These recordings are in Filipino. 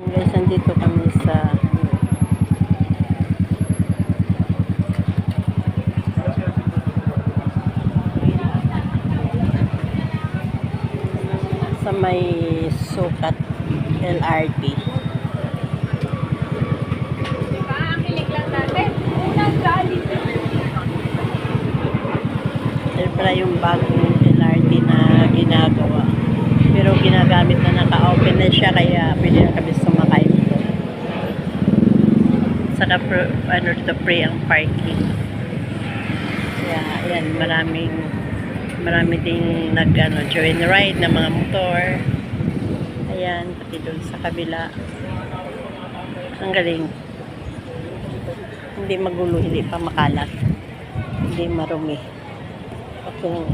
Guys, nandito kami sa may Sukat LRT. Ito pala yung bagong LRT na ginagawa. Pero ginagamit na, naka-open na siya, kaya pwede na kami sumakay dito. Saka free ang parking. Kaya ayan, marami ding join ride ng mga motor. Ayan, pati doon sa kabila. Ang galing. Hindi magulo, hindi pa makalat. Hindi marumi. Okay lang.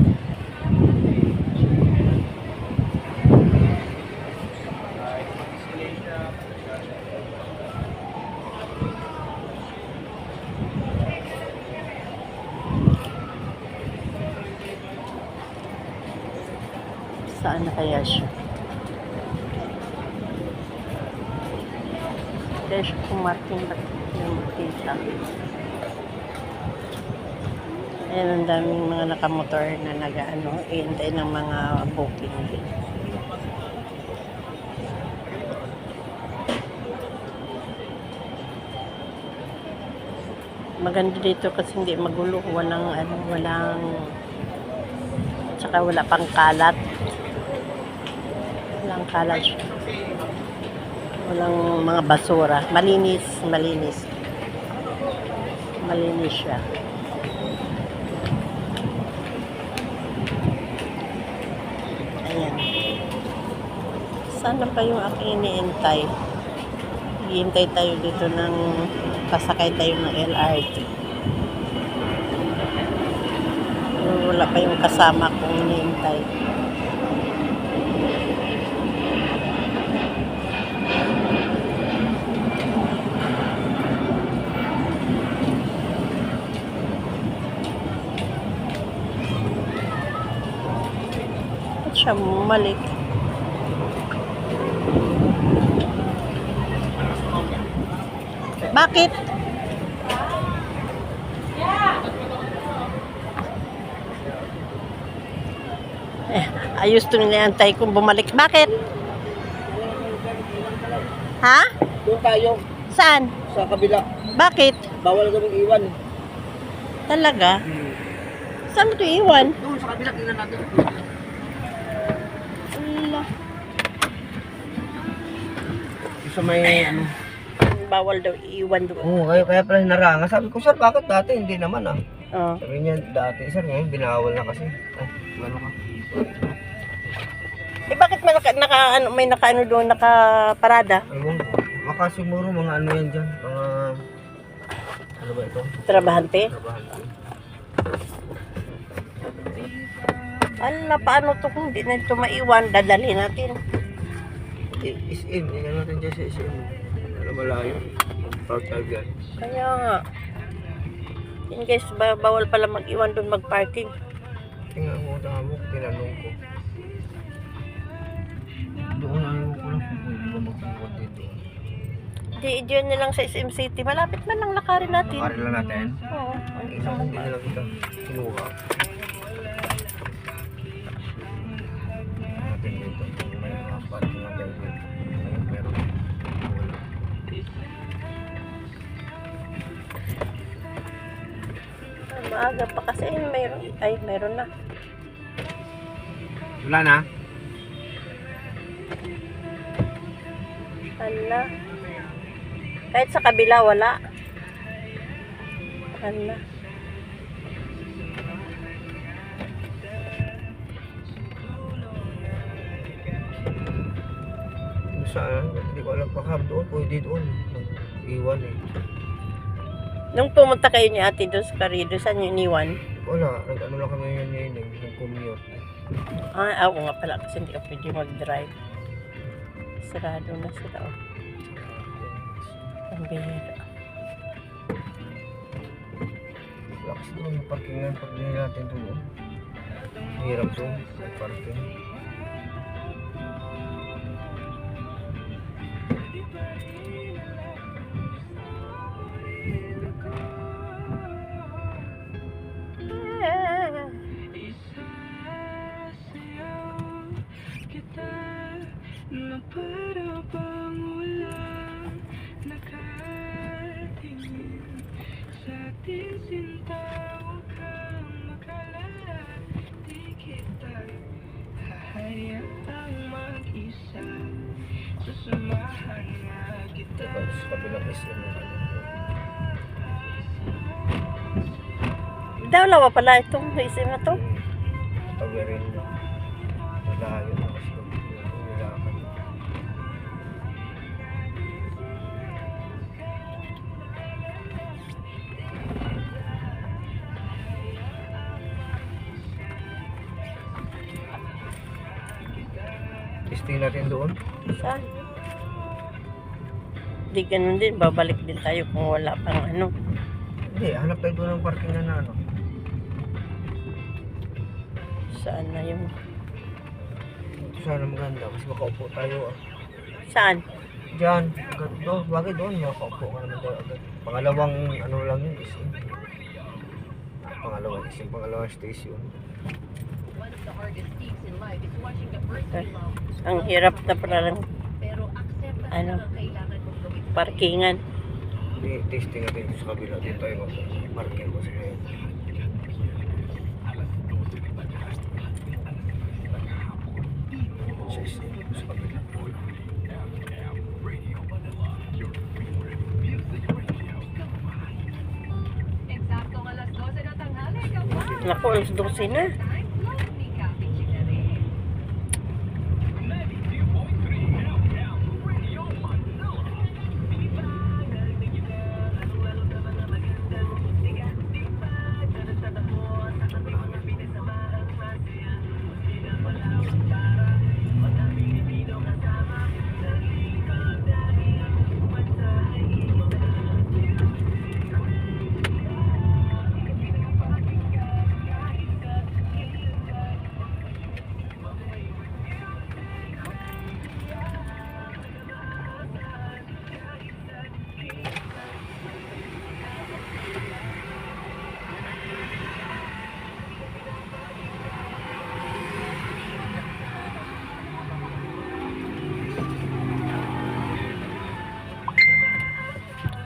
Saan na kaya siya? Kaya siya kumarting ba't yung makita. Ayan, ang daming mga nakamotor na iintay ng mga booking din. Maganda dito kasi hindi magulo, tsaka wala pang kalat. Walang kalat siya. Walang mga basura. Malinis siya. Ayan. Sana pa yung aking iniintay. Hihintay tayo dito pasakay tayo ng LRT. Wala pa yung kasama kong iniintay. Ba't siya bumalik? Bakit? Ayos to niliantay kung bumalik. Bakit? Ha? Doon tayo, Saan? sa kabila. Bakit? Bawal kaming iwan. Talaga? Saan mo ito iwan? Doon sa kabila, tingnan natin. Wala. Sa may Bawal daw iwan doon. Oo, kaya pala naranga. Sabi ko, sir, bakit dati? Hindi naman ah. Oh. Sabi niya, dati, sir, ngayon binawal na kasi. Ano ka? Bakit may doon, nakaparada? Ewan ko. Baka siguro mga ano yan dyan. Mga, ano ba ito? Trabahante? Trabahante. Paano to kung hindi na ito maiwan? Dadali natin. SM, yan natin dyan sa SM. Ano malayo? Park agad. Kaya nga. Yun guys, bawal pala mag-iwan doon mag-parking. Tingnan mo, tinanong ko. Doon ayaw ko lang kung pwede ba mag-iwan dito. Hindi, dyan nilang sa SM City. Malapit man lang lakarin natin. Lakarin lang natin? Oo. Isang hindi na lang kita kinuha. Natin dito. May mga parking natin dito. Ngayon pero wala. Maaga pa kasi mayroon na. Wala na? Hala. Kahit sa kabila wala. Hala. Saan? Hindi ko alam pa doon. Pwede doon. Iwan eh. Nung pumunta kayo ni ate doon sa Carido, saan yung iniwan? Wala. Nag-ano lang kami yun ngayon eh. Nag-commute. Ako nga pala kasi hindi ka pwede mag-drive. Sarado na sila. Oh. Ang bihira. Lakas doon. Parkingan. Pag din natin doon. Hirap doon. Parking. Na para bang walang nakatingin sa ating sinta. Huwag kang makalala, di kita hahayaang mag-isa. Sasamahan nga kita. Diba, sa kabilang SM yung ano. Dalawa pala itong isim na to. Tawirin mo. Malayo na kasi yung nilakad. Testing natin doon. Saan? Di ganun din, babalik din tayo kung wala pang ano. Hindi, hanap tayo doon ng parking na ano. Saan na yung... Ito sana maganda kasi makaupo tayo ah. Saan? Diyan, agad doon. Bagay doon, makaupo ka naman tayo agad. Pangalawang ano lang yun, SM. Pangalawang SM, pangalawang station. Ang hirap na parang ano, parkingan. Hindi, testing natin sa kabila. Dito tayo mag-parking ko sa ngayon. Sa kabila. Naku, alas 12 na.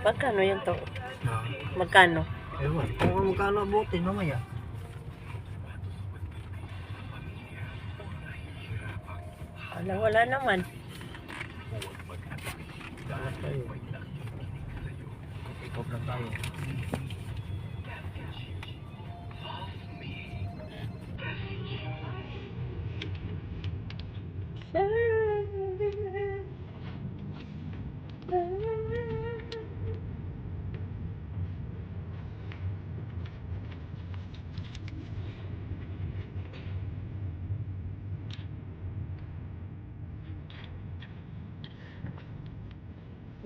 Magkano yun to? Magkano? Ewan, kung magkano abutin mamaya. Wala naman. Lahat tayo. Ikop lang tayo.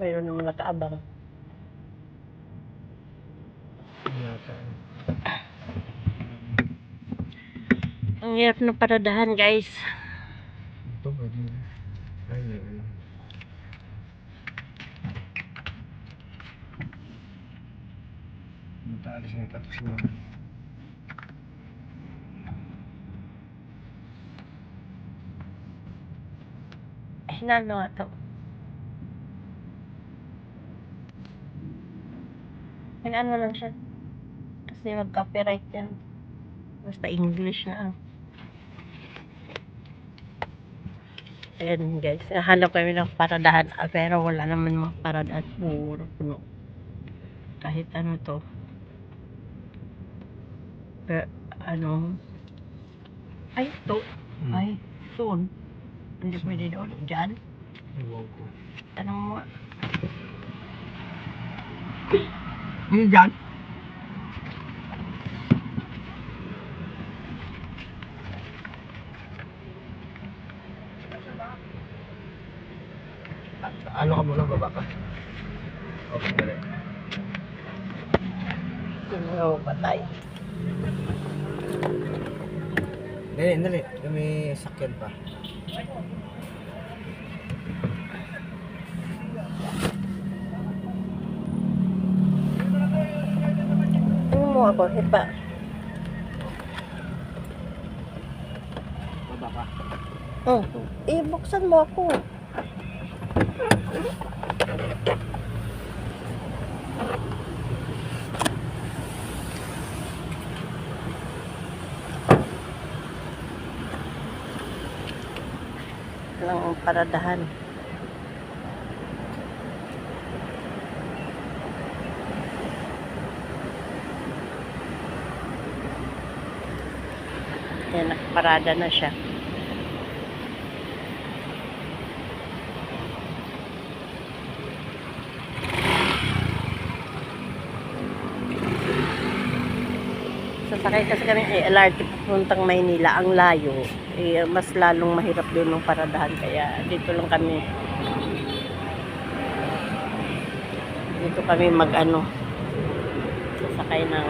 Mayroon naman nakaabang. Yata. Ang hirap ng paradahan, guys. Ito pwede na. Ayun. Matalis na tapos na. Hinalo nga to. Ano lang siya. Kasi mag-copyright yan. Basta English na. Ayan guys. Hanap kami ng paradahan. Pero wala naman mga paradahan. Puro puno. Kahit ano to. Pero ano. Ay, to. Ay, soon. Hindi pwede doon. Diyan. Ewan ko. Tanong mo. Ano dyan? Ano ka muna, baba ka? Okay, dali. Sino patay? Dali. May sakyan pa. mo ako, ipa. Baba ka. Oh, buksan mo ako. Lang paradahan. Yan, nakaparada na siya. Sasakay kasi kami LRT papuntang Maynila, ang layo. Mas lalong mahirap doon ng paradahan. Kaya dito lang kami. Dito kami mag-ano. Sasakay ng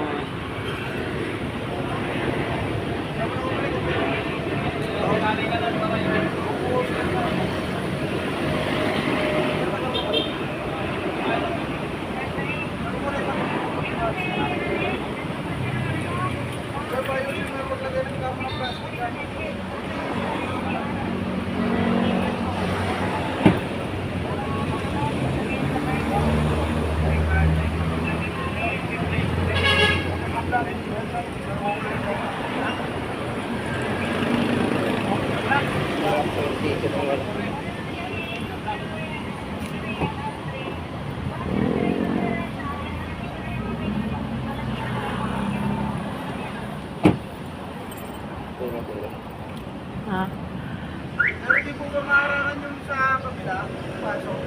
ha? Pero hindi po ba maararan yung sa kabila? Pasok.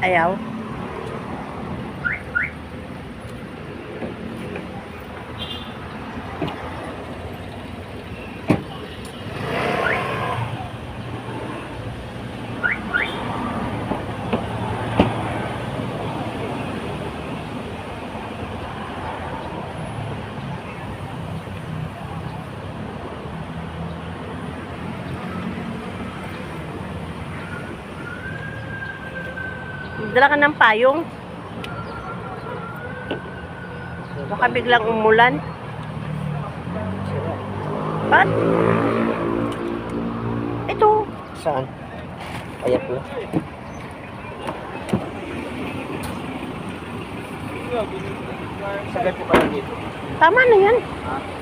Ayaw. Dala ka ng payong. Baka biglang umulan. Ba't? Ito. Saan? Ayan po. Sagad po pala dito. Tama na yan.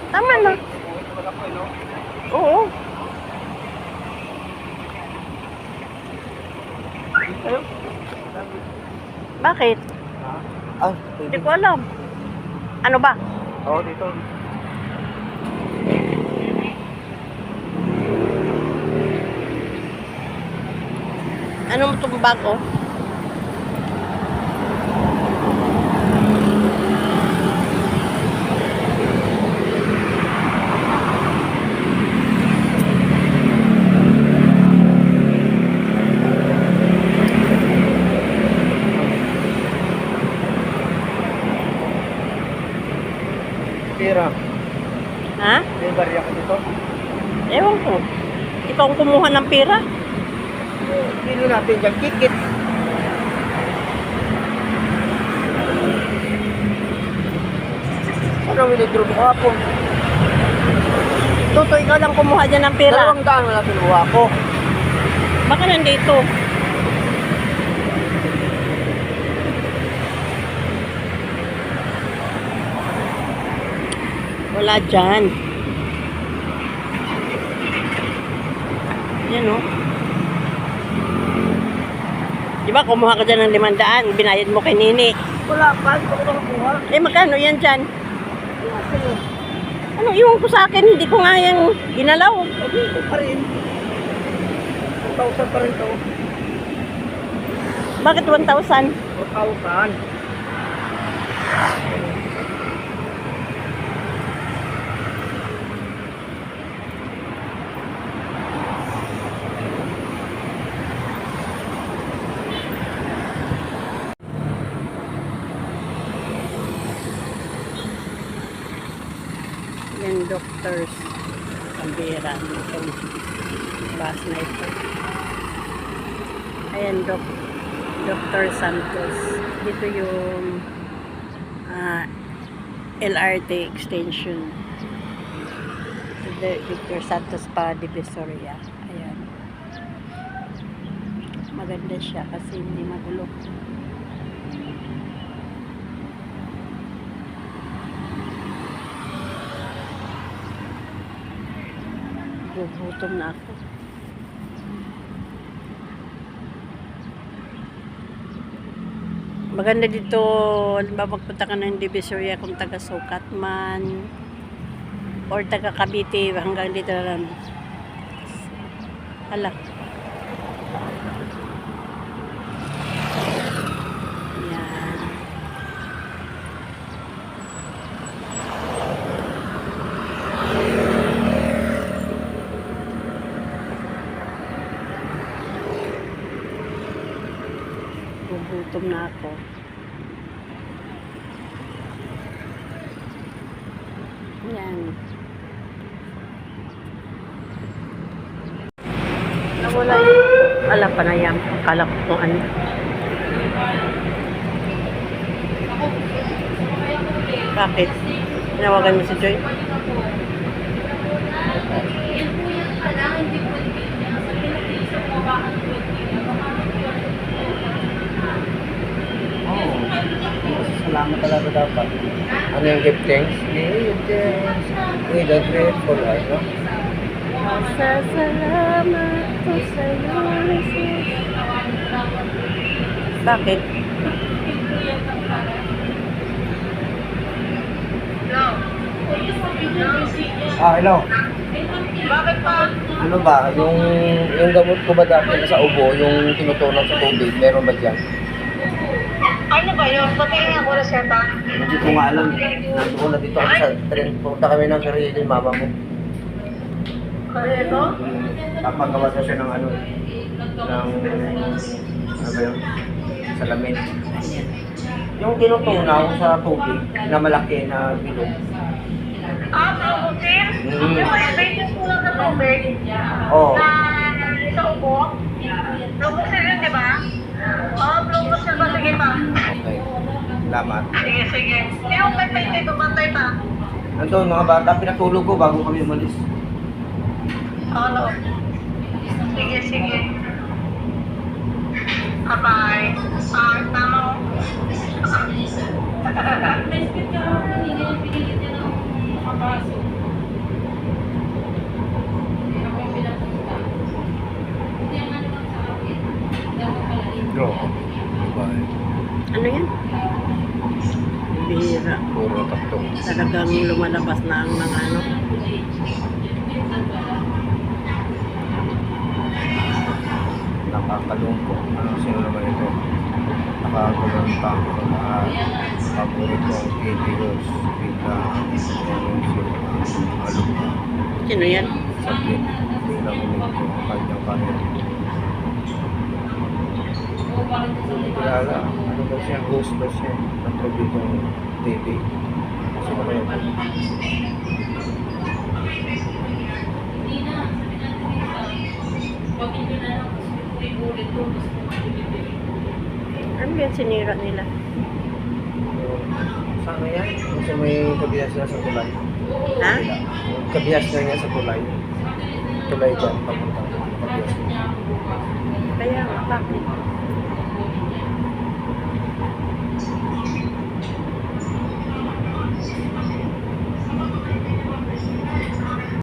Tama na. Oo. Bakit? Ah, Hindi ko alam. Ano ba? Oo, dito. Ano mo itong bag, oh? Pira. Ha? May barya ka dito. Ewan ko. Ikaw ang kumuha ng pera? Dito natin dyan, kikit. Ano winidrop ko po? Tuto, ikaw lang kumuha dyan ng pera. 200 wala pinuha ko. Baka nandito. Wala dyan. Yan, oh. Di ba, kumuha ka dyan ng 500, binayad mo kay Nini. Wala pa, hindi ko nakuha. Magkano yan dyan? Ano, iwan ko sa akin, hindi ko nga yung ginalaw. Ito pa rin. 1,000 pa rin ito. Bakit 1,000? 4,000. Yan, doctors. Pambira. Itong bus na ito. Ayan, Dr. Santos. Dito yung LRT extension. Dr. Santos pa Divisoria. Ayan. Maganda siya kasi hindi magulo. Gugutom na ako. Maganda dito, halimbawa magpunta ka ng Divisoria kung taga Sukat man or taga Cavite, hanggang dito na lang. Hala. Yan. Gugutom na ako. Yan. Nawala yung panayam. Akala ko kung ano. Bakit? Tinawagan mo si Joy? Salamat talaga dapat. Ano yung give thanks? Give thanks. We the grateful, no? Masasalamat ko sa'yo, Jesus. Bakit? Hello. Bakit pa? Ano ba? Yung gamot ko ba dati na sa ubo, yung tinutunan sa tubig, meron ba dyan? Ano ba yun? Patingin ako reseta. Hindi ko nga alam. Nandito na dito ako sa train. Punta kami ng sarili yung mama mo. Ano? Papagawa na siya ng ano ba yun? Salamin. Yung tinutunaw sa tubig na malaki na bilog. Promotin? Yung may basis ko lang na tubig. Oo. Na sa ubo. Promotin yun, di ba? Promotin ba? Sige pa. Okay. Salamat. Sige, sige. Yung may pwede tumantay pa. Nandun mga bata, pinatulog ko bago kami umalis. Ano? Sige, sige. Bye-bye. Tama mo. No. Bye. Ano yan? Bihira. Puro takto. Talagang lumalabas na ang mga ano. Nakakalungkot. Sino naman ito? Nakagulanta ako ng mga paboritong videos. Bigla. Sino yan? Saglit. Bigla mo nito ang kanyang kanin. Kilala. Ano ba siya? Host ba siya? Ng paboritong TV. Sino ba yun? Ano yan sinira nila? Sana yan? Kasi may kabihas na sa tulay. Ha? Kabihas na niya sa tulay. Tulay dyan, papunta. Kabihas na. Kaya nga, bakit?